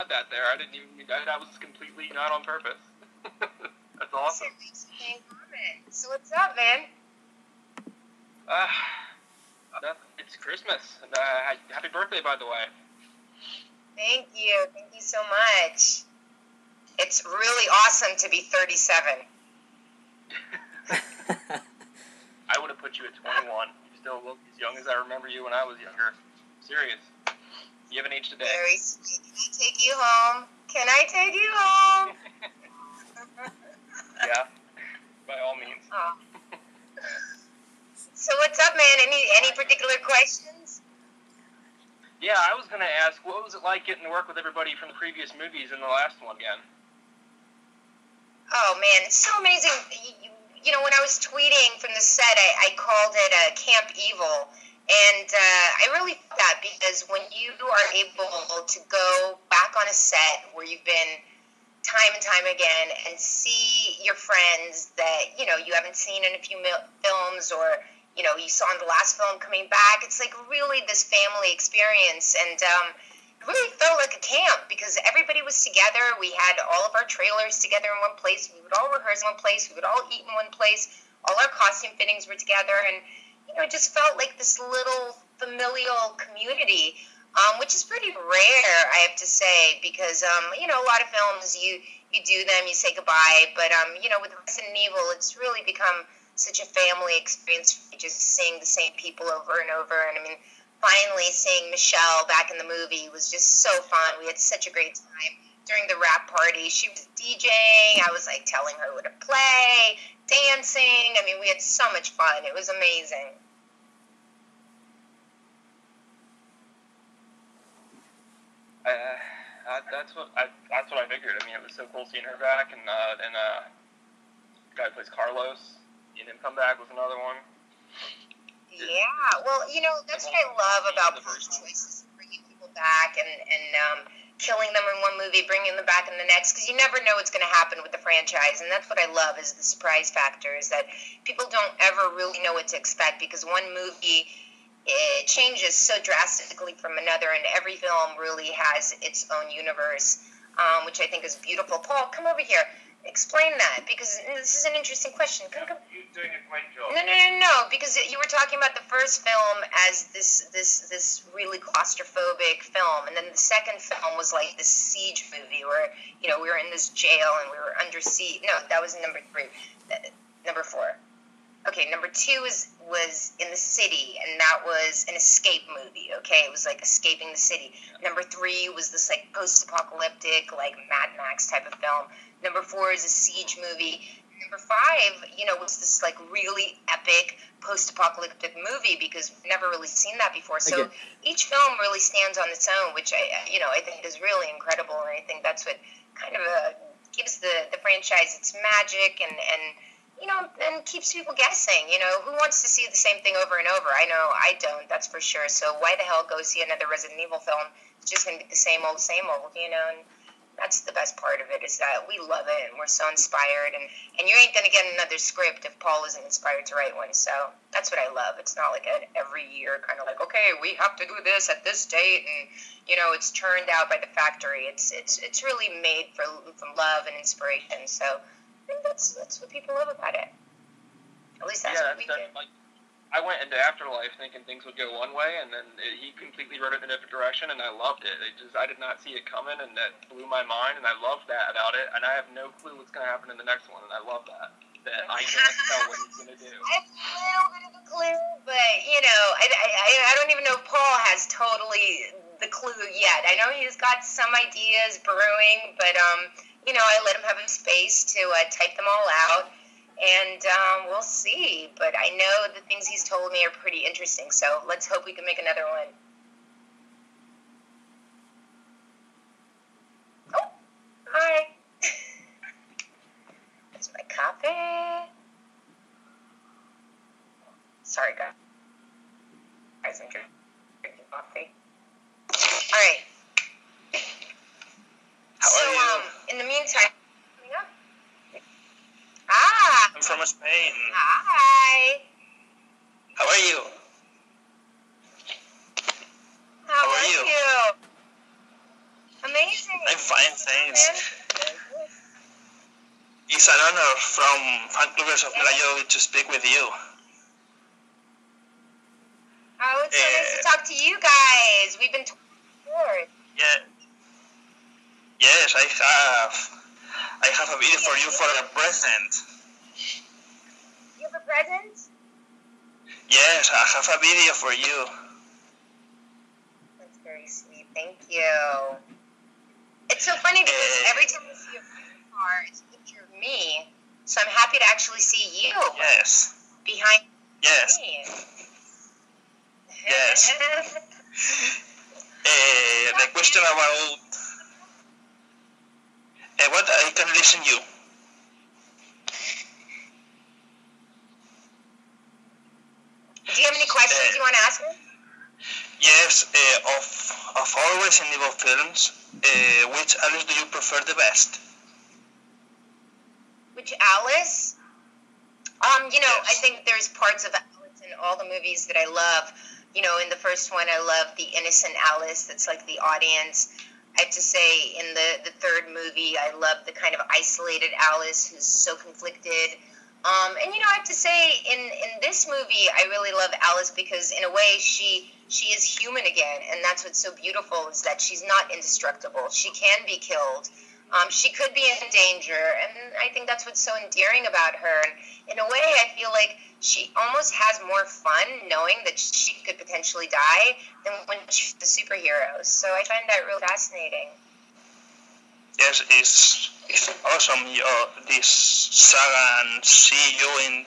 that there. I didn't even. That was completely not on purpose. That's awesome. So what's up, man? It's Christmas. Happy birthday, by the way. Thank you so much. It's really awesome to be 37. I would have put you at 21. You still look as young as I remember you when I was younger. Serious. You haven't aged a day. Very sweet. Can I take you home? Can I take you home? Yeah, by all means. Oh. So what's up, man? Any particular questions? Yeah, I was going to ask, what was it like getting to work with everybody from the previous movies and the last one again? Oh, man, it's so amazing. You know, when I was tweeting from the set, I called it Camp Evil. And I really thought that because when you are able to go back on a set where you've been time and time again and see your friends that, you know, you haven't seen in a few films or, you know, you saw in the last film coming back, it's like really this family experience. And it really felt like a camp because everybody was together. We had all of our trailers together in one place. We would all rehearse in one place. We would all eat in one place. All our costume fittings were together. And you know, it just felt like this little familial community, which is pretty rare, I have to say, because, you know, a lot of films, you do them, you say goodbye, but, you know, with Resident Evil, it's really become such a family experience, just seeing the same people over and over, and, I mean, finally seeing Michelle back in the movie was just so fun. We had such a great time. During the rap party, she was DJing, I was, like, telling her what to play, dancing. I mean, we had so much fun. It was amazing. That's what I figured. I mean, it was so cool seeing her back, and the guy who plays Carlos, seeing him come back was another one. Yeah, well, you know, that's what I love about Paul's choices, bringing people back and killing them in one movie, bringing them back in the next, because you never know what's going to happen with the franchise, and that's what I love is the surprise factor, is that people don't ever really know what to expect, because one movie, it changes so drastically from another, and every film really has its own universe, which I think is beautiful. Paul, come over here. Explain that, because this is an interesting question. Come. You're doing a great job. No, because you were talking about the first film as this really claustrophobic film, and then the second film was like this siege movie where, you know, we were in this jail and we were under siege. No, that was number 3. Number 4. Okay, number 2 was in the city, and that was an escape movie, okay? It was like escaping the city. Number 3 was this like post-apocalyptic, like Mad Max type of film. Number 4 is a siege movie. Number 5, you know, was this like really epic post-apocalyptic movie because we've never really seen that before. So each film really stands on its own, which I think is really incredible, and I think that's what kind of gives the franchise its magic and you know, and keeps people guessing. You know, who wants to see the same thing over and over? I know I don't, that's for sure. So why the hell go see another Resident Evil film? It's just going to be the same old, you know, and that's the best part of it is that we love it and we're so inspired. And you ain't going to get another script if Paul isn't inspired to write one. So that's what I love. It's not like an every year kind of like, okay, we have to do this at this date. And, you know, it's churned out by the factory. It's really made from love and inspiration. So I think that's what people love about it. At least that's what we did. Like, I went into Afterlife thinking things would go one way, and then he completely wrote it in a different direction, and I loved it. I did not see it coming, and that blew my mind, and I love that about it. And I have no clue what's going to happen in the next one, and I love that I can't tell what he's going to do. I have a little bit of a clue, but you know, I don't even know if Paul has totally the clue yet. I know he's got some ideas brewing, but you know, I let him have space to type them all out. And we'll see. But I know the things he's told me are pretty interesting. So let's hope we can make another one. Oh, hi. That's my coffee. Sorry, guys. I'm drinking coffee. All right. How are you? In the meantime, I'm from Spain. Hi. How are you? How are you? Amazing. I'm fine, thanks. It's an honor from fan clubbers of Milla Jovovich to speak with you. Oh, it's so nice to talk to you guys. We've been talking before. Yeah. Yes, I have a video for you for a present. You have a present? Yes, I have a video for you. That's very sweet. Thank you. It's so funny because every time I see a car, it's a picture of me. So I'm happy to actually see you. Yes. Behind Yes. me. Yes. The question about what I can listen you. Do you have any questions you want to ask me? Yes, of all Resident Evil films, which Alice do you prefer the best? Which Alice? Yes. I think there's parts of Alice in all the movies that I love. In the first one, I love the innocent Alice that's like the audience. I have to say, in the third movie, I love the kind of isolated Alice who's so conflicted. And I have to say, in this movie, I really love Alice because, in a way, she is human again, and that's what's so beautiful is that she's not indestructible. She can be killed. She could be in danger, and I think that's what's so endearing about her. And in a way, I feel like she almost has more fun knowing that she could potentially die than when she's a superhero. So I find that real fascinating. Yes, it's awesome. This saga and see you in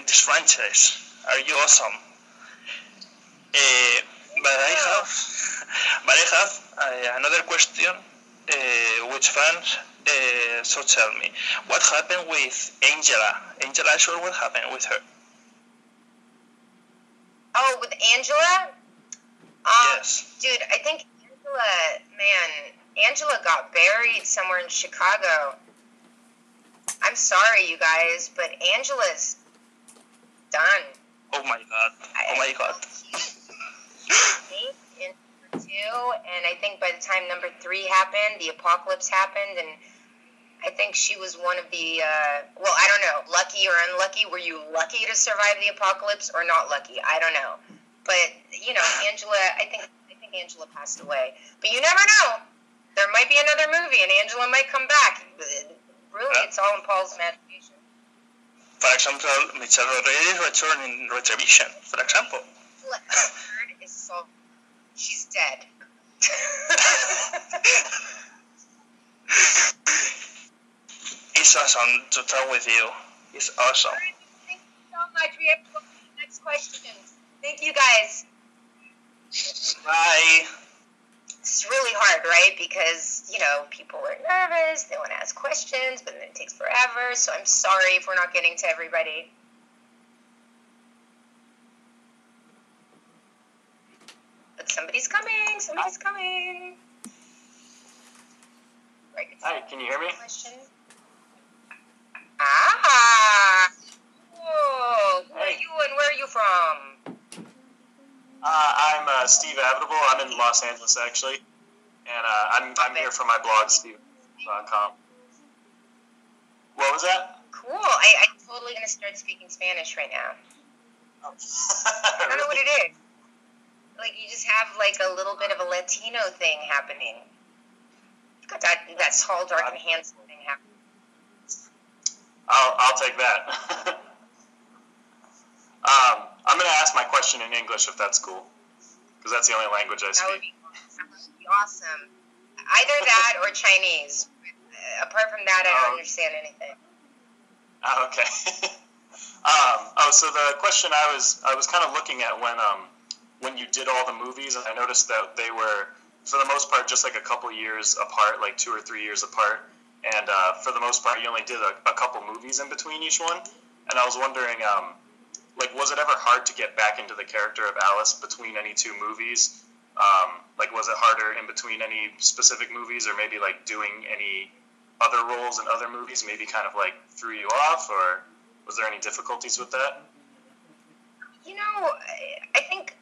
this franchise. Are you awesome? But I have another question. Which fans? So tell me, what happened with Angela? Angela, sure, what happened with her? Oh, with Angela? Yes. Dude, I think Angela got buried somewhere in Chicago. I'm sorry, you guys, but Angela's done. Oh my god. Oh my god. In number 2, and I think by the time number 3 happened, the apocalypse happened, and I think she was one of the, I don't know, lucky or unlucky. Were you lucky to survive the apocalypse or not lucky? I don't know. But, Angela, I think Angela passed away. But you never know. There might be another movie, and Angela might come back. Really, it's all in Paul's imagination. For example, Michelle Rodriguez returned in Retribution, for example. Is so, she's dead. It's awesome to talk with you. It's awesome. Thank you so much. We have to go to the next question. Thank you, guys. Bye. It's really hard, right? Because, people are nervous. They want to ask questions, but then it takes forever. So I'm sorry if we're not getting to everybody. But somebody's coming. Somebody's coming. Hi, can you hear me? Question. Ah. Whoa. Who are you and where are you from? I'm Steve Abitable. I'm in Los Angeles, actually. And I'm here for my blog, steve.com. What was that? Cool. I'm totally going to start speaking Spanish right now. Oh. I don't know what it is. Like, you just have, a little bit of a Latino thing happening. You've got that tall, dark, and handsome thing happening. I'll take that. I'm going to ask my question in English, if that's cool. Because that's the only language I speak. That would be awesome. Either that or Chinese. Apart from that, I don't understand anything. Okay. So the question I was kind of looking at when you did all the movies, and I noticed that they were, for the most part, just a couple years apart, 2 or 3 years apart. And for the most part, you only did a couple movies in between each one. And I was wondering, was it ever hard to get back into the character of Alice between any 2 movies? Was it harder in between any specific movies, or maybe doing any other roles in other movies maybe kind of threw you off, or was there any difficulties with that? I think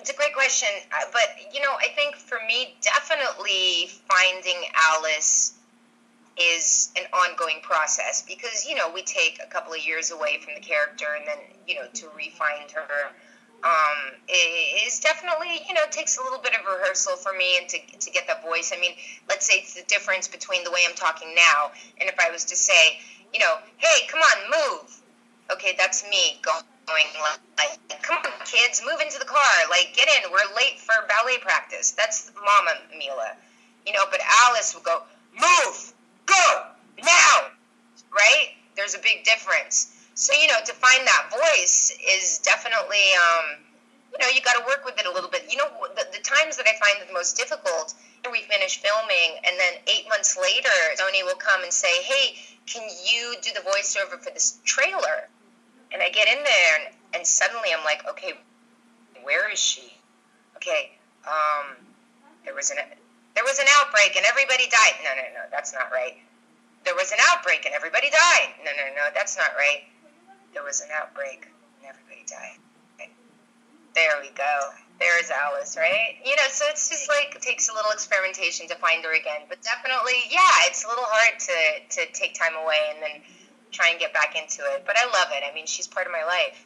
It's a great question, but I think for me, definitely finding Alice is an ongoing process because we take a couple of years away from the character, and then to re-find her is definitely takes a little bit of rehearsal for me, and to get that voice. I mean, let's say it's the difference between the way I'm talking now and if I was to say, hey, come on, move. Okay, that's me going like, come on, kids, move into the car. Like, get in. We're late for ballet practice. That's Mama Milla. But Alice would go, move, go, now. Right? There's a big difference. So, to find that voice is definitely, you got to work with it a little bit. The times that I find it the most difficult, we finish filming, and then 8 months later, Tony will come and say, hey, can you do the voiceover for this trailer? And I get in there, and suddenly I'm like, okay, where is she? Okay, there was an outbreak and everybody died. No, that's not right. There was an outbreak and everybody died. No, that's not right. There was an outbreak and everybody died. Okay. There we go. There's Alice, right? So it's just like, it takes a little experimentation to find her again. But definitely, yeah, it's a little hard to take time away and then try and get back into it. But I love it. I mean, she's part of my life.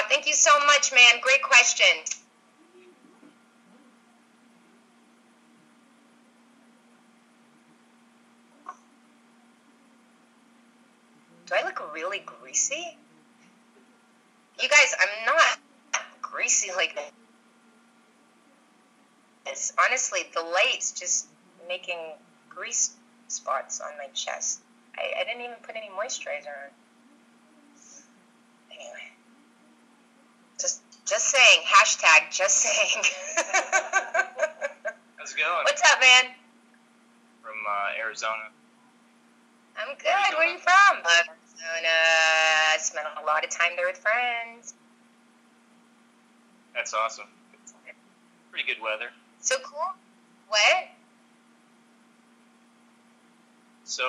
Thank you so much, man. Great question. Do I look really greasy? You guys, I'm not greasy like this. Honestly, the light's just making grease spots on my chest. I didn't even put any moisturizer on. Anyway. Just saying. Hashtag just saying. How's it going? What's up, man? From Arizona. I'm good. Arizona. Where are you from? Arizona. I spent a lot of time there with friends. That's awesome. Pretty good weather. So cool. What? So,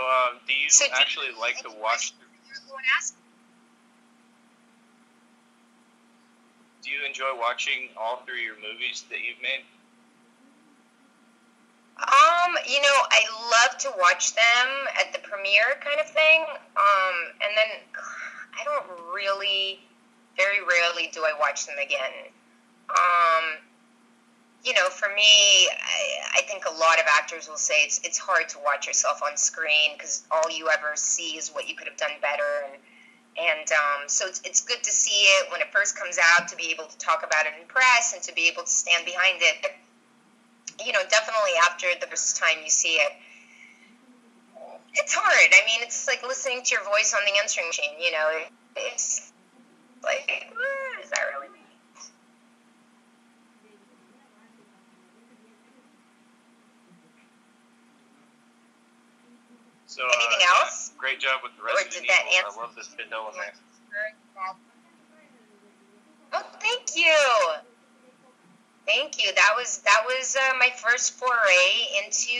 do you actually like to watch? Do you enjoy watching all through your movies that you've made? I love to watch them at the premiere kind of thing. And then I don't really, very rarely do I watch them again. For me, I think a lot of actors will say it's hard to watch yourself on screen because all you ever see is what you could have done better. And so it's good to see it when it first comes out, to be able to talk about it in press and to be able to stand behind it. But, definitely after the first time you see it, it's hard. I mean, it's like listening to your voice on the answering machine, It's like, is that really me? So, anything else? Yeah, great job with the Resident Evil. I love this Vanilla Man. Oh, thank you. Thank you. That was my first foray into,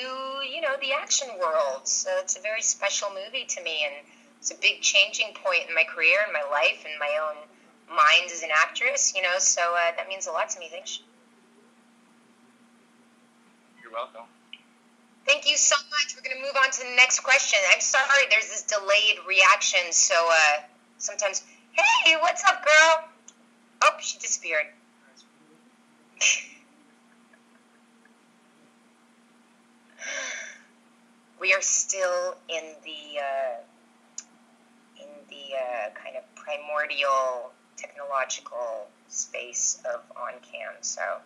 the action world. So it's a very special movie to me, and it's a big changing point in my career and my life and my own mind as an actress, so that means a lot to me. Thanks. You're welcome. Thank you so much. We're going to move on to the next question. I'm sorry, there's this delayed reaction, so sometimes, hey, what's up, girl? Oh, she disappeared. We are still in the kind of primordial technological space of on-cam, so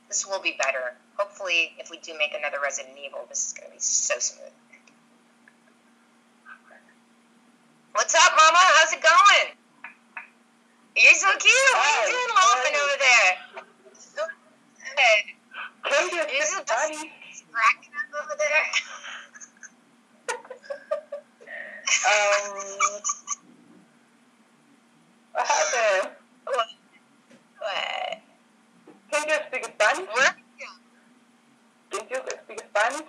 this will be better. Hopefully, if we do make another Resident Evil, this is going to be so smooth. What's up, Mama? How's it going? You're so cute. What are you doing laughing over there? Hey. You're just cracking up over there. What happened? What? Can you speak Spanish? What? Can you speak Spanish?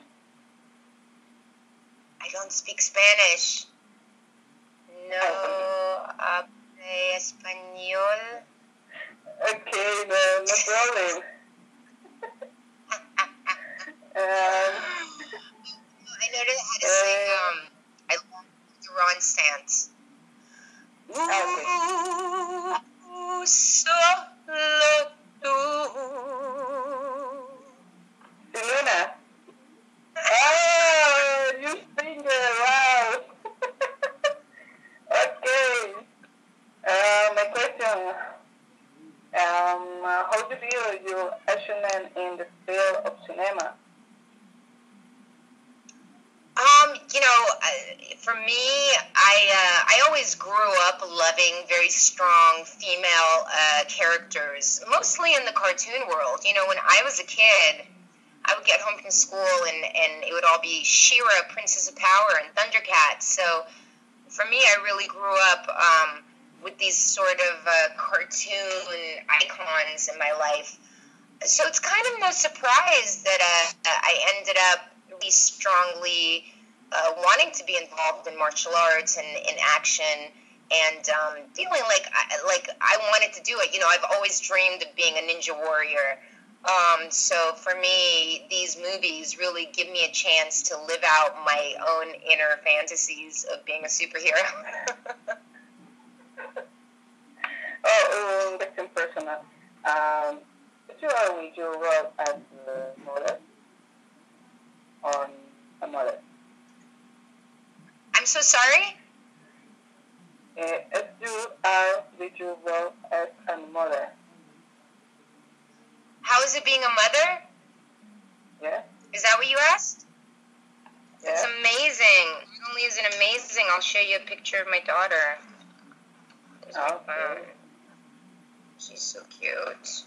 I don't speak Spanish. No hable español. Okay, no problem. I know how to sing. I love the Ron stance. Okay. Solo tú. Luna. Oh, you sing it, wow. Okay. My question. How do you view your achievement in the field of cinema? For me, I always grew up loving very strong female characters, mostly in the cartoon world. When I was a kid, I would get home from school and it would all be She-Ra, Princess of Power, and Thundercats. So for me, I really grew up with these sort of cartoon icons in my life. So it's kind of no surprise that I ended up really strongly wanting to be involved in martial arts and in action, and feeling like I wanted to do it. I've always dreamed of being a ninja warrior. So for me, these movies really give me a chance to live out my own inner fantasies of being a superhero. Question personal. Did you always your role as a model or a model? I'm so sorry? If you are with your role as a model. How is it being a mother? Yeah. Is that what you asked? Yeah. It's amazing. Not only is it amazing, I'll show you a picture of my daughter. Okay. She's so cute.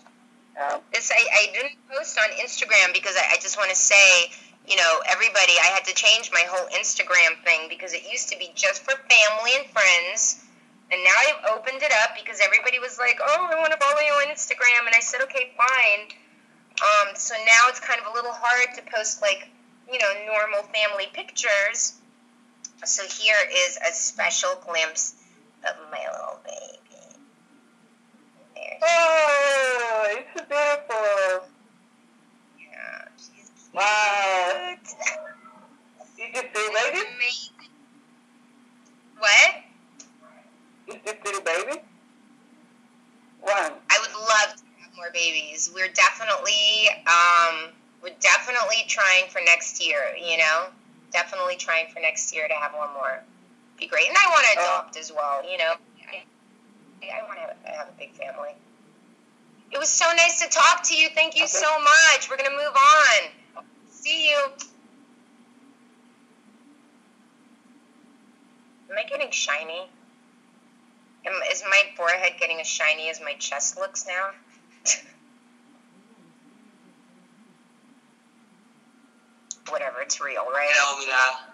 This I didn't post on Instagram because I just want to say, everybody, I had to change my whole Instagram thing because it used to be just for family and friends. And now I've opened it up because everybody was like, oh, I want to follow you on Instagram. And I said, okay, fine. So now it's kind of a little hard to post normal family pictures. So here is a special glimpse of my little baby. There. Oh, it's beautiful. Yeah, she's cute. Wow. Did you see baby? Amazing. What? Is this little baby? One. I would love to have more babies. We're definitely trying for next year, Definitely trying for next year to have one more. Be great. And I want to adopt as well, I want to have a big family. It was so nice to talk to you. Thank you so much. We're going to move on. See you. Am I getting shiny? Is my forehead getting as shiny as my chest looks now? Whatever, it's real, right? Hello, Milla.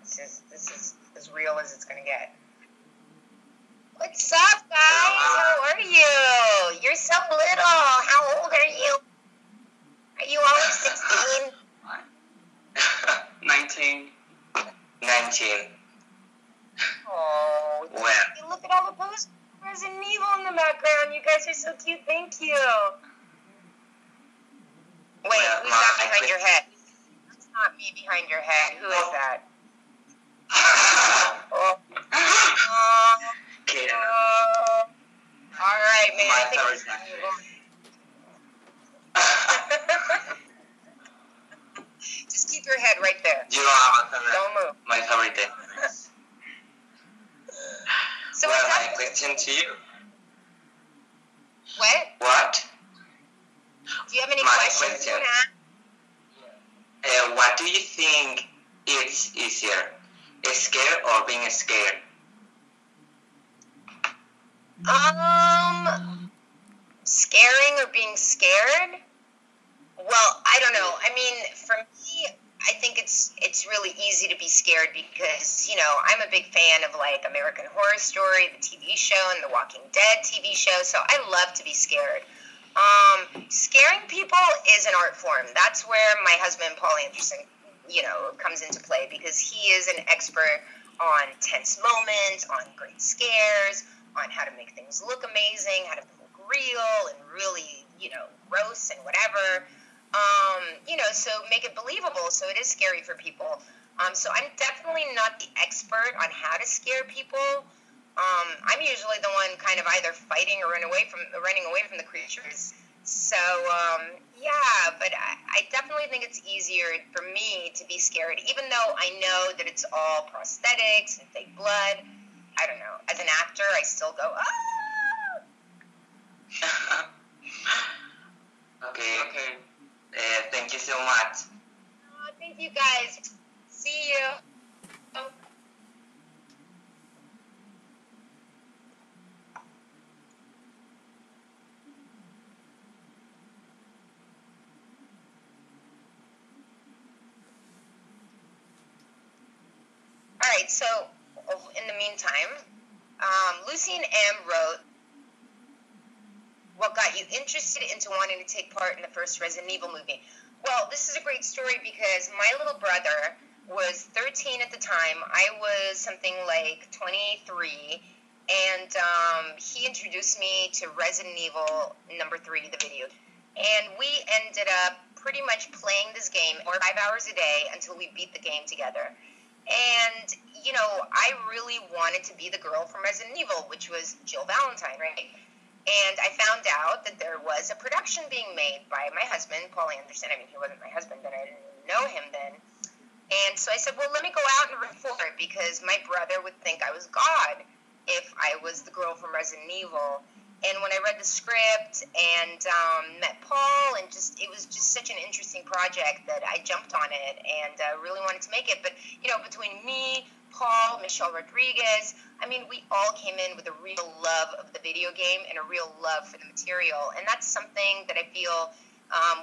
This is as real as it's gonna get. What's up, guys? How are you? You're so little. How old are you? Are you only 16? 19. 19. Oh, Well. look at all the posters. There's an evil in the background. You guys are so cute. Thank you. Wait, who's that behind your head? That's not me behind your head. Who is that? Oh. Kid. All right, man. My I think favorite just keep your head right there. You don't have a favorite. Don't move. My favorite day. So well, what's my up? question to you. What? What? Do you have any My questions question. you want to ask? What do you think is easier? Scared or being scared? Scaring or being scared? Well, I don't know. I mean, for me, I think it's really easy to be scared because, I'm a big fan of American Horror Story, the TV show, and the Walking Dead TV show, so I love to be scared. Scaring people is an art form. That's where my husband, Paul Anderson, comes into play because he is an expert on tense moments, on great scares, on how to make things look amazing, how to look real and really, gross and whatever. So make it believable. So it is scary for people. So I'm definitely not the expert on how to scare people. I'm usually the one kind of either fighting or running away from the creatures. So, but I definitely think it's easier for me to be scared, even though I know that it's all prosthetics and fake blood. I don't know. As an actor, I still go, ah! Okay. Thank you so much. Oh, thank you guys. See you. Oh. All right, so in the meantime, Lucy and Em wrote, what got you interested into wanting to take part in the first Resident Evil movie? Well, this is a great story because my little brother was 13 at the time. I was something like 23, and he introduced me to Resident Evil number 3, the video. And we ended up pretty much playing this game 4 or 5 hours a day until we beat the game together. And, I really wanted to be the girl from Resident Evil, which was Jill Valentine, right? And I found out that there was a production being made by my husband, Paul Anderson. I mean, he wasn't my husband then. I didn't know him then. And so I said, well, let me go out and report, because my brother would think I was God if I was the girl from Resident Evil. And when I read the script and met Paul, and it was just such an interesting project that I jumped on it and really wanted to make it. But, between me, Paul, Michelle Rodriguez, I mean, we all came in with a real love of the video game and a real love for the material. And that's something that I feel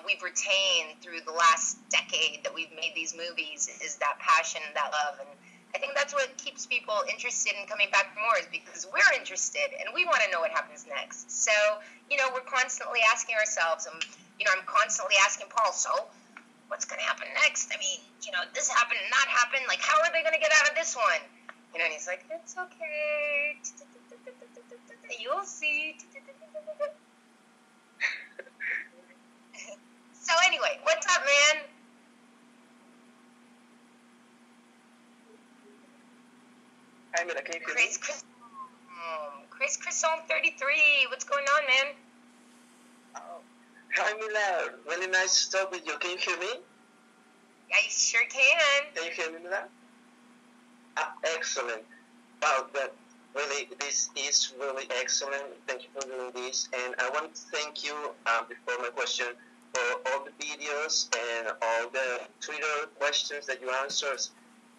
we've retained through the last decade that we've made these movies, is that passion, that love. And I think that's what keeps people interested in coming back for more, is because we're interested and we want to know what happens next. So, we're constantly asking ourselves, and, I'm constantly asking Paul, so what's going to happen next? I mean, this happened and that happened. Like, how are they going to get out of this one? And he's like, it's okay. You'll see. So anyway, what's up, man? Hi, Milla, can you hear me? Chris Crisson 33. What's going on, man? Oh. Hi, Milla. Really nice to talk with you. Can you hear me? I sure can. Can you hear me, Milla? Excellent. Wow, this is really excellent. Thank you for doing this. And I want to thank you, before my question, for all the videos and all the Twitter questions that you answered.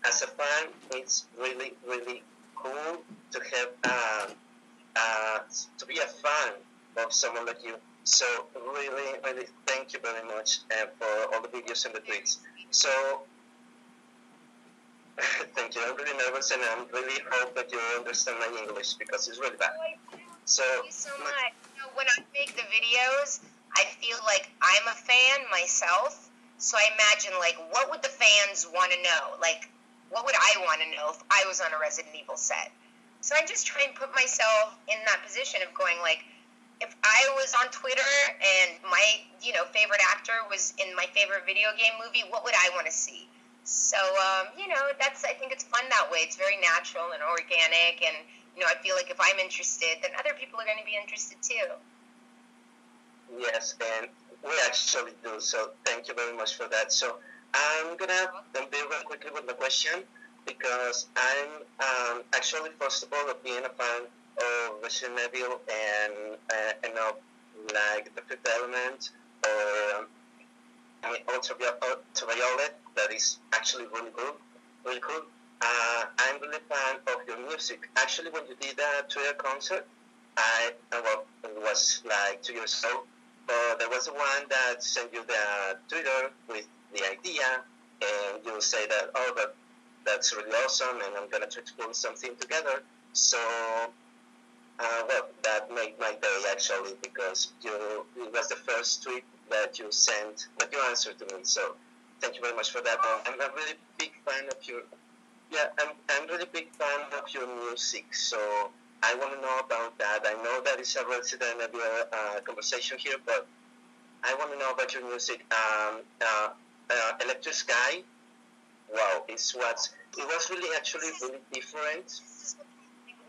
As a fan, it's really, really cool to have to be a fan of someone like you. So really, really thank you very much for all the videos and the tweets. So thank you. I'm really nervous, and I really hope that you understand my English, because it's really bad. So thank you so much. When I make the videos, I feel like I'm a fan myself. So I imagine, like, what would the fans want to know? Like, what would I want to know if I was on a Resident Evil set? So I just try and put myself in that position of going, like, if I was on Twitter and my, favorite actor was in my favorite video game movie, what would I want to see? So, I think it's fun that way. It's very natural and organic, and, I feel like if I'm interested, then other people are going to be interested too. Yes, and we actually do. So thank you very much for that. So I'm gonna be real quickly with the question, because I'm actually, first of all, being a fan of Resident Evil and of like the Fifth Element, or Ultraviolet, that is actually really cool. I'm really a fan of your music. Actually, when you did a Twitter concert, it was like 2 years ago. There was one that sent you the Twitter with the idea, and you say that, that's really awesome, and I'm gonna try to put something together. So, that made my day actually, because it was the first tweet that you sent, that you answered to me. So, thank you very much for that. I'm a really big fan of your. Yeah, I'm really big fan of your music. So I want to know about that. I know that it's a Resident Evil conversation here, but I want to know about your music. Electric Sky, wow, it was really actually really different. This is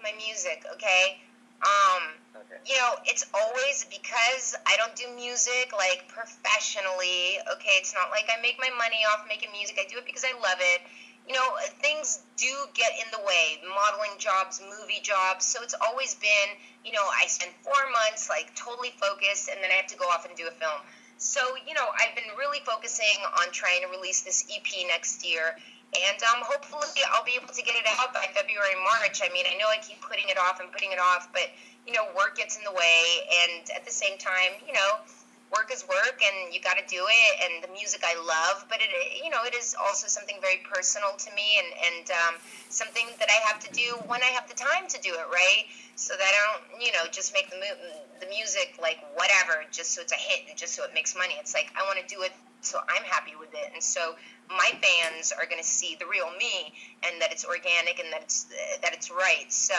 my music, okay? Okay. You know, it's always because I don't do music like professionally, okay? It's not like I make my money off making music. I do it because I love it. You know, things do get in the way, modeling jobs, movie jobs. So it's always been, you know, I spend 4 months like totally focused, and then I have to go off and do a film. So, you know, I've been really focusing on trying to release this EP next year. And hopefully I'll be able to get it out by February, March. I mean, I know I keep putting it off, but, you know, work gets in the way. And at the same time, you know, work is work, and you got to do it. And the music I love, but it, you know, it is also something very personal to me, and something that I have to do when I have the time to do it, right? So that I don't, you know, just make the music like whatever, just so it's a hit and just so it makes money. It's like I want to do it so I'm happy with it, and so my fans are going to see the real me, and that it's organic, and that it's right. So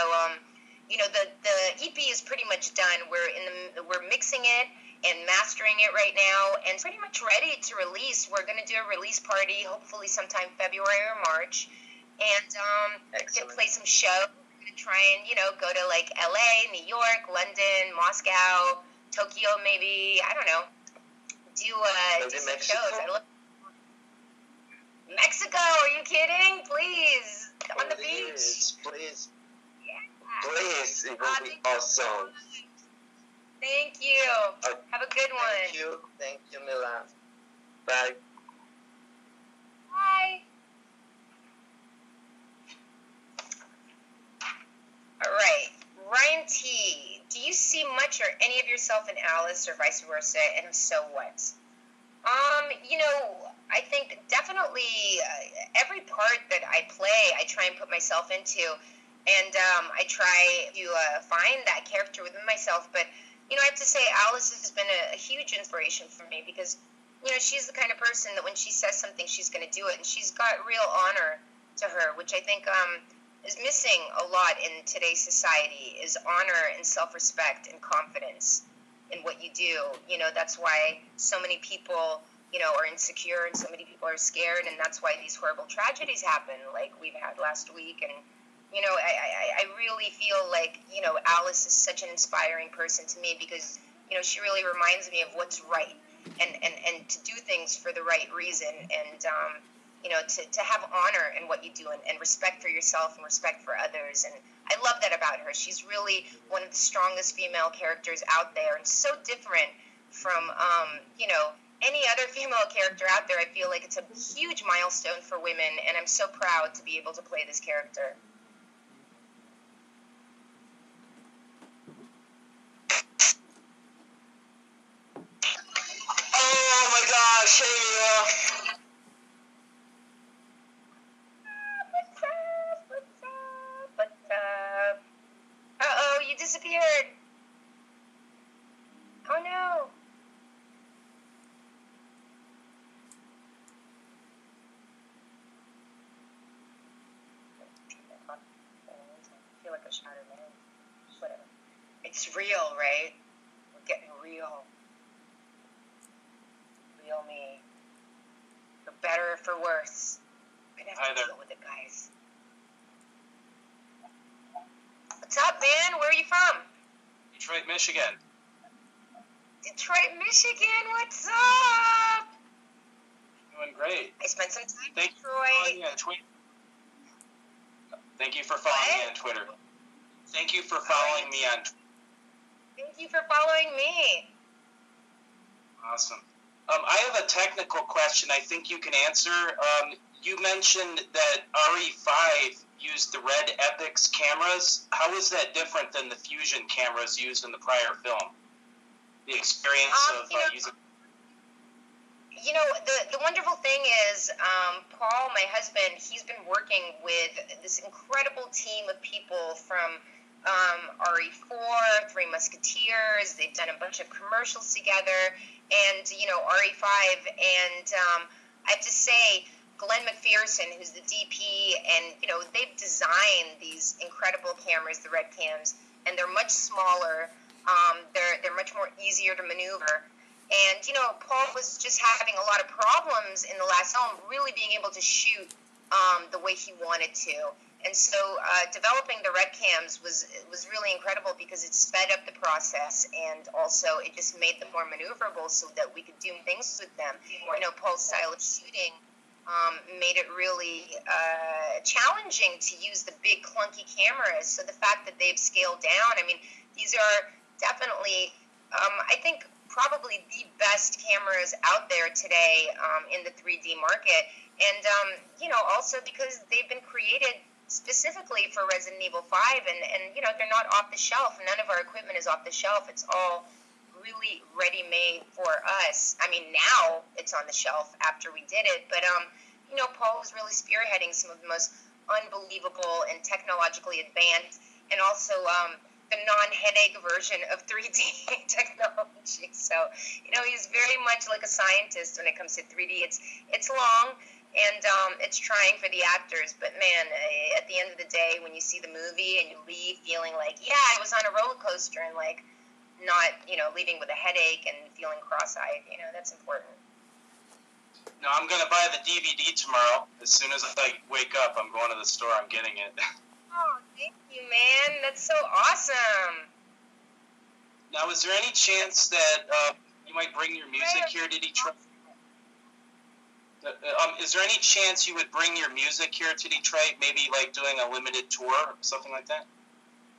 you know, the EP is pretty much done. We're mixing it and mastering it right now, and pretty much ready to release. We're going to do a release party, hopefully sometime February or March, and gonna play some shows. We're going to try and, you know, go to like LA, New York, London, Moscow, Tokyo, maybe, I don't know, do some Mexico? shows. I love Mexico. Are you kidding? Please, on the beach. Please, Yeah. please, it will be awesome. Thank you. Have a good one. Thank you, Milla. Bye. Bye. All right, Ryan T. Do you see much or any of yourself in Alice, or vice versa? And if so, what? You know, I think definitely every part that I play, I try and put myself into, and I try to find that character within myself. But you know, I have to say, Alice has been a huge inspiration for me because, you know, she's the kind of person that when she says something, she's going to do it, and she's got real honor to her, which I think is missing a lot in today's society, is honor and self-respect and confidence in what you do. You know, that's why so many people, you know, are insecure, and so many people are scared, and that's why these horrible tragedies happen, like we've had last week. And you know, I really feel like, you know, Alice is such an inspiring person to me because, you know, she really reminds me of what's right, and to do things for the right reason, and you know, to have honor in what you do, and respect for yourself and respect for others. And I love that about her. She's really one of the strongest female characters out there, and so different from, you know, any other female character out there. I feel like it's a huge milestone for women, and I'm so proud to be able to play this character. Oh my gosh, hey, What's up? Uh-oh, you disappeared. Oh no. I feel like a shattered man. Whatever. It's real, right? We're getting real. Real me. For better or for worse. We're gonna have to deal with it, guys. What's up, man? Where are you from? Detroit, Michigan. Detroit, Michigan. What's up? Doing great. I spent some time in Thank you for Detroit. following me on Twitter. Thank you for following me on Twitter. Thank you for following me on Twitter. Thank you for following me. Awesome. I have a technical question I think you can answer. You mentioned that RE5 used the Red Epix cameras. How is that different than the Fusion cameras used in the prior film? The experience of using... You know, the wonderful thing is, Paul, my husband, he's been working with this incredible team of people from RE4, Three Musketeers. They've done a bunch of commercials together, and, you know, RE5. And I have to say, Glenn McPherson, who's the DP, and they've designed these incredible cameras, the Red Cams, and they're much smaller. They're much more easier to maneuver. And Paul was just having a lot of problems in the last film, really being able to shoot the way he wanted to. And so developing the Red Cams was really incredible because it sped up the process, and also it just made them more maneuverable so that we could do things with them. Paul's style of shooting made it really challenging to use the big clunky cameras. So the fact that they've scaled down, I mean, these are definitely, I think, probably the best cameras out there today in the 3D market. And, also because they've been created specifically for Resident Evil 5, and they're not off the shelf. None of our equipment is off the shelf. It's all really ready-made for us. I mean, now it's on the shelf after we did it, but Paul was really spearheading some of the most unbelievable and technologically advanced, and also the non-headache version of 3D technology. So he's very much like a scientist when it comes to 3D. It's long, and it's trying for the actors, but man, at the end of the day, when you see the movie and you leave feeling like, yeah, I was on a roller coaster, and like not leaving with a headache and feeling cross-eyed, that's important. No, I'm gonna buy the DVD tomorrow. As soon as I wake up, I'm going to the store. I'm getting it. Oh, thank you, man. That's so awesome. Now, is there any chance that you might bring your music here to Detroit? Is there any chance you would bring your music here to Detroit, maybe like doing a limited tour or something like that?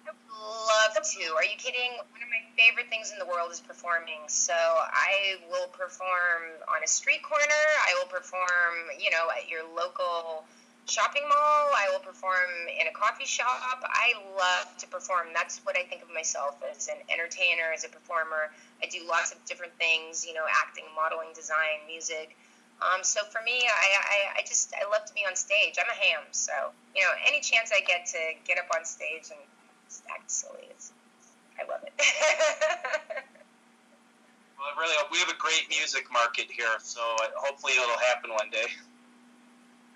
I would love to. Are you kidding? One of my favorite things in the world is performing. So I will perform on a street corner. I will perform, at your local shopping mall. I will perform in a coffee shop. I love to perform. That's what I think of myself as an entertainer, as a performer. I do lots of different things, acting, modeling, design, music. So for me, I love to be on stage. I'm a ham, so any chance I get to get up on stage and just act silly, I love it. Well, really, we have a great music market here, so hopefully it'll happen one day.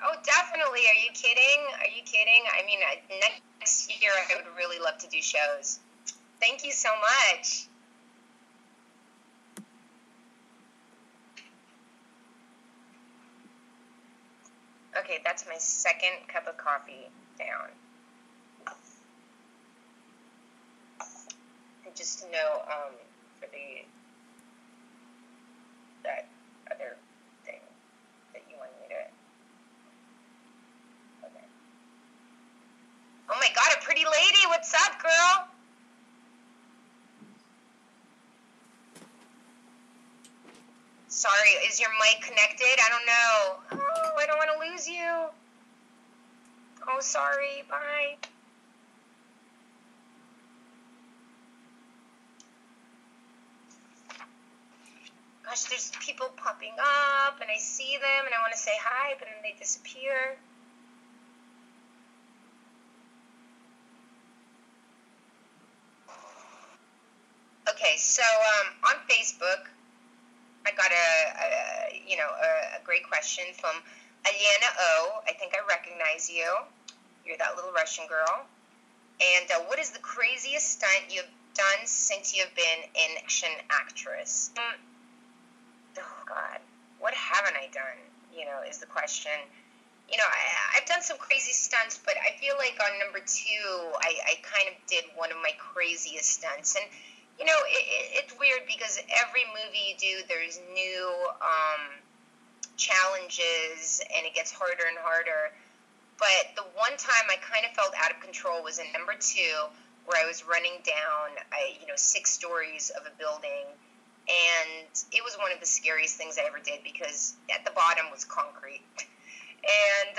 Oh, definitely. Are you kidding? I mean, next year I would really love to do shows. Thank you so much. Okay, that's my second cup of coffee down. And just to know, for that other thing that you wanted me to. Okay. Oh my God, a pretty lady! What's up, girl? Sorry, is your mic connected? I don't know. Oh, I don't want to lose you. Oh, sorry. Bye. Gosh, there's people popping up, and I see them, and I want to say hi, but then they disappear. Okay, so on Facebook, I got a great question from Aliena O. I think I recognize you. You're that little Russian girl. And what is the craziest stunt you've done since you've been an action actress? Oh, God. What haven't I done, is the question. I've done some crazy stunts, but I feel like on number 2, I kind of did one of my craziest stunts. And it's weird because every movie you do, there's new challenges, and it gets harder and harder. But the one time I kind of felt out of control was in number 2, where I was running down, 6 stories of a building, and it was one of the scariest things I ever did because at the bottom was concrete. And,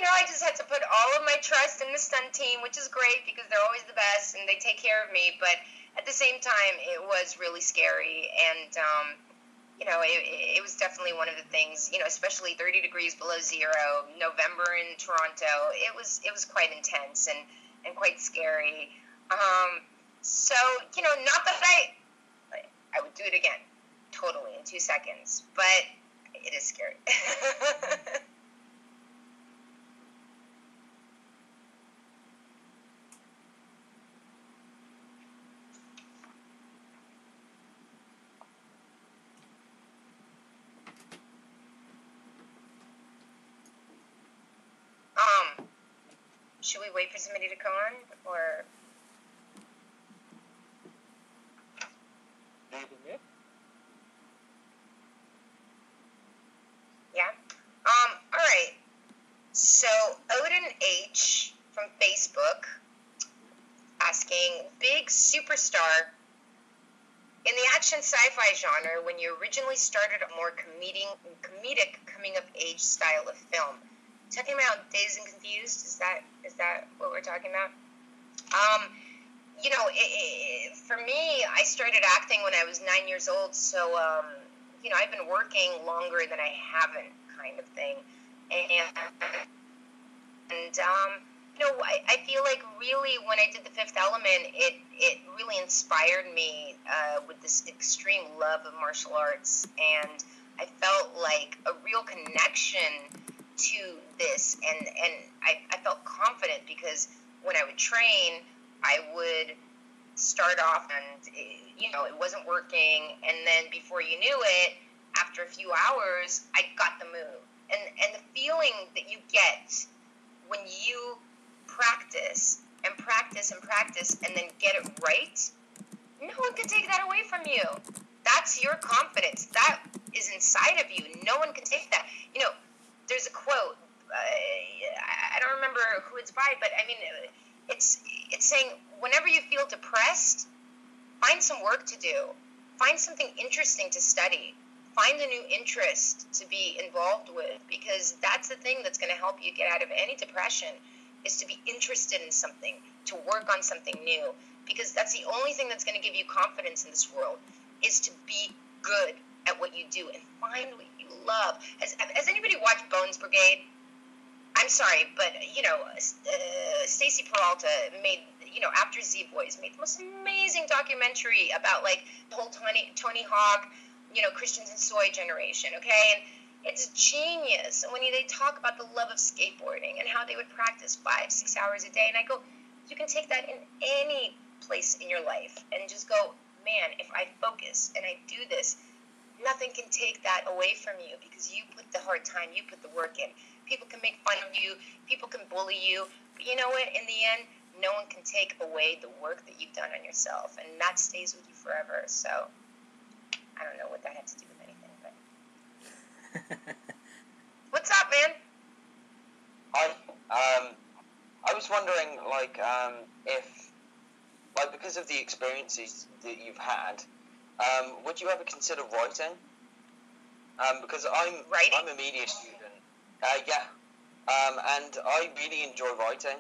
I just had to put all of my trust in the stunt team, which is great because they're always the best and they take care of me. But at the same time, it was really scary. And, it was definitely one of the things, especially 30 degrees below zero, November in Toronto. It was quite intense and quite scary. So, not that I would do it again, totally, in 2 seconds. But it is scary. should we wait for somebody to come on, or? Yeah. All right. So Odin H from Facebook asking, big superstar in the action sci-fi genre, when you originally started a more comedic coming-of-age style of film. Talking about Dazed and Confused? Is that what we're talking about? For me, I started acting when I was 9 years old, so I've been working longer than I haven't, kind of thing, and I feel like really when I did The Fifth Element, it really inspired me with this extreme love of martial arts, and I felt like a real connection to this, and I felt confident because when I would train, I would start off and it wasn't working, and then before you knew it, after a few hours, I got the move, and the feeling that you get when you practice and practice and practice and then get it right, no one can take that away from you. That's your confidence. That is inside of you. No one can take that. There's a quote. I don't remember who it's by, but I mean, it's saying, whenever you feel depressed, find some work to do. Find something interesting to study. Find a new interest to be involved with, because that's the thing that's going to help you get out of any depression, is to be interested in something, to work on something new, because that's the only thing that's going to give you confidence in this world, is to be good at what you do and find what you love. Has anybody watched Bones Brigade? I'm sorry, but, Stacey Peralta made, after Z-Boys, made the most amazing documentary about, like, the whole Tony Hawk, Christians and Soy generation, okay? And it's genius. And when they talk about the love of skateboarding and how they would practice 5-6 hours a day, and I go, you can take that in any place in your life and just go, man, if I focus and I do this, nothing can take that away from you, because you put the hard time, you put the work in. People can make fun of you, people can bully you, but you know what? In the end, no one can take away the work that you've done on yourself, and that stays with you forever. So I don't know what that had to do with anything, but what's up, man? I was wondering, if, because of the experiences that you've had, would you ever consider writing? Because I'm a media student. Yeah. And I really enjoy writing,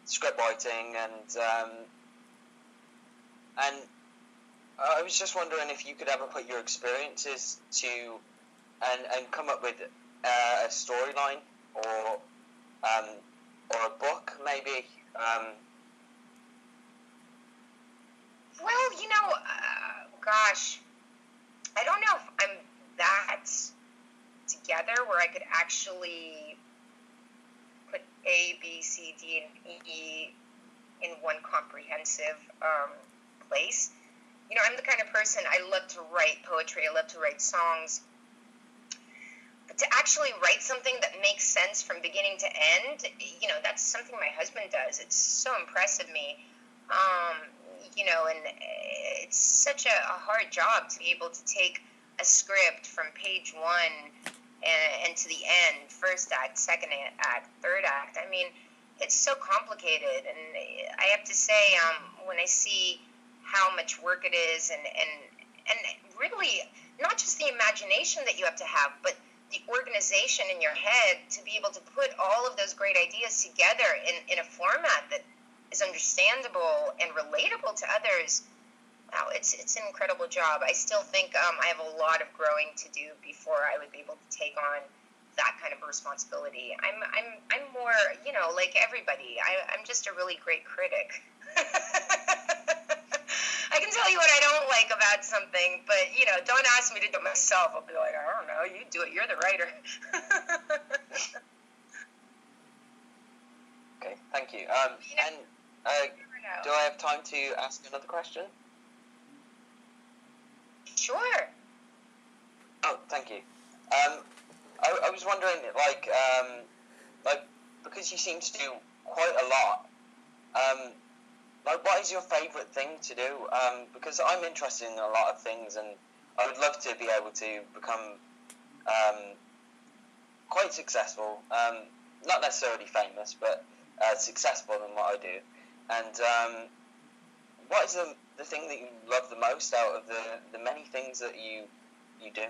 script writing, and I was just wondering if you could ever put your experiences to and come up with a storyline or a book, maybe. Well, gosh, I don't know if I'm that together where I could actually put A, B, C, D, and E in one comprehensive place. I'm the kind of person, I love to write poetry, I love to write songs, but to actually write something that makes sense from beginning to end, that's something my husband does. It's so impressive me. And it's such a hard job to be able to take a script from page one and to the end, first act, second act, third act. I mean, it's so complicated, and I have to say, when I see how much work it is, and really not just the imagination that you have to have, but the organization in your head to be able to put all of those great ideas together in a format that is understandable and relatable to others. Wow, it's an incredible job. I still think I have a lot of growing to do before I would be able to take on that kind of responsibility. I'm more, like everybody. I'm just a really great critic. I can tell you what I don't like about something, but don't ask me to do it myself. I'll be like, I don't know, you do it. You're the writer. Okay, thank you. Do I have time to ask another question? Sure. Oh, thank you. I was wondering, because you seem to do quite a lot. Like, what is your favourite thing to do? Because I'm interested in a lot of things, and I would love to be able to become quite successful. Not necessarily famous, but successful in what I do. And what is the thing that you love the most out of the many things that you do?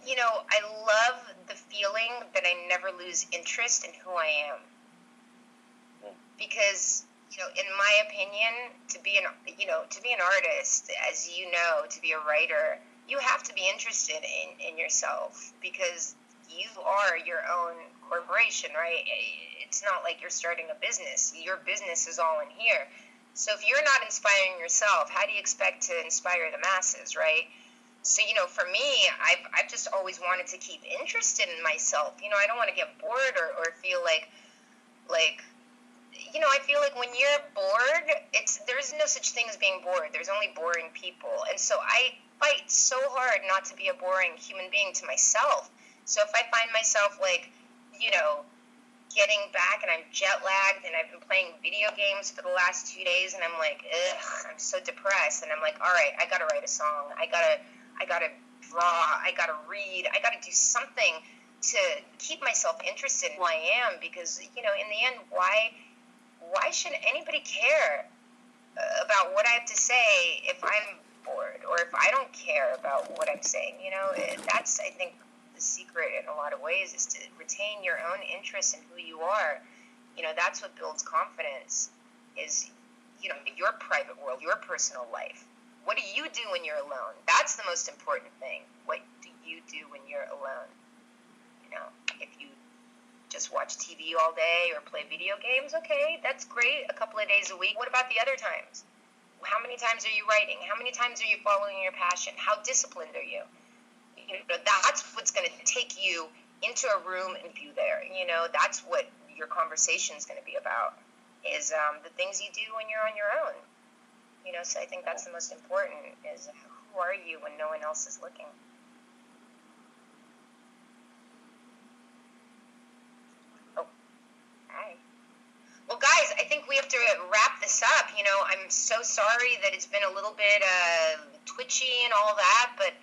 You know, I love the feeling that I never lose interest in who I am. Because, you know, in my opinion, to be an artist, as you know, to be a writer, you have to be interested in yourself, because you are your own corporation, right? It's not like you're starting a business. Your business is all in here. So if you're not inspiring yourself, how do you expect to inspire the masses, right? So, you know, for me, I've just always wanted to keep interested in myself. You know, I don't want to get bored or feel like, you know, I feel like when you're bored, there's no such thing as being bored. There's only boring people. And so I fight so hard not to be a boring human being to myself. So if I find myself, like, you know, getting back and I'm jet lagged and I've been playing video games for the last 2 days and I'm like, ugh, I'm so depressed. And I'm like, all right, I got to write a song. I got to draw. I got to read. I got to do something to keep myself interested in who I am, because, you know, in the end, why should anybody care about what I have to say if I'm bored, or if I don't care about what I'm saying? You know, that's, I think, the secret in a lot of ways, is to retain your own interest in who you are. You know, that's what builds confidence, is, you know, your private world, your personal life. What do you do when you're alone? That's the most important thing. What do you do when you're alone? You know, if you just watch TV all day or play video games, okay, that's great, a couple of days a week. What about the other times? How many times are you writing? How many times are you following your passion? How disciplined are you? You know, that's what's going to take you into a room and be there. You know, that's what your conversation is going to be about, is the things you do when you're on your own. You know, so I think that's the most important, is who are you when no one else is looking? Oh, hi. Well, guys, I think we have to wrap this up. You know, I'm so sorry that it's been a little bit twitchy and all that, but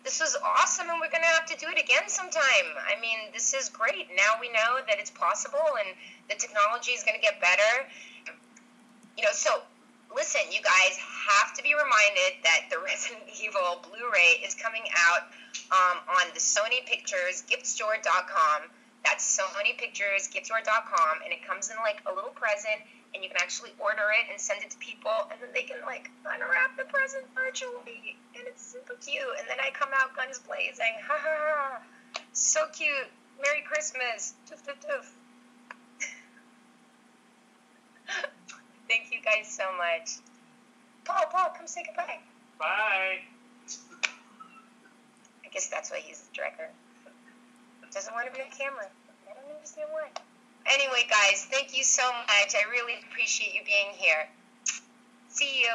this was awesome, and we're going to have to do it again sometime. I mean, this is great. Now we know that it's possible, and the technology is going to get better. You know, so listen, you guys have to be reminded that the Resident Evil Blu-ray is coming out on the Sony Pictures giftstore.com. That's SonyPicturesGiftStore.com, and it comes in like a little present, and you can actually order it and send it to people, and then they can like unwrap the present virtually, and it's super cute. And then I come out guns blazing, ha ha ha, so cute. Merry Christmas, doof doof doof. Thank you guys so much. Paul, come say goodbye. Bye. I guess that's why he's the director. Doesn't want to be on camera. I don't understand why. Anyway, guys, thank you so much. I really appreciate you being here. See you.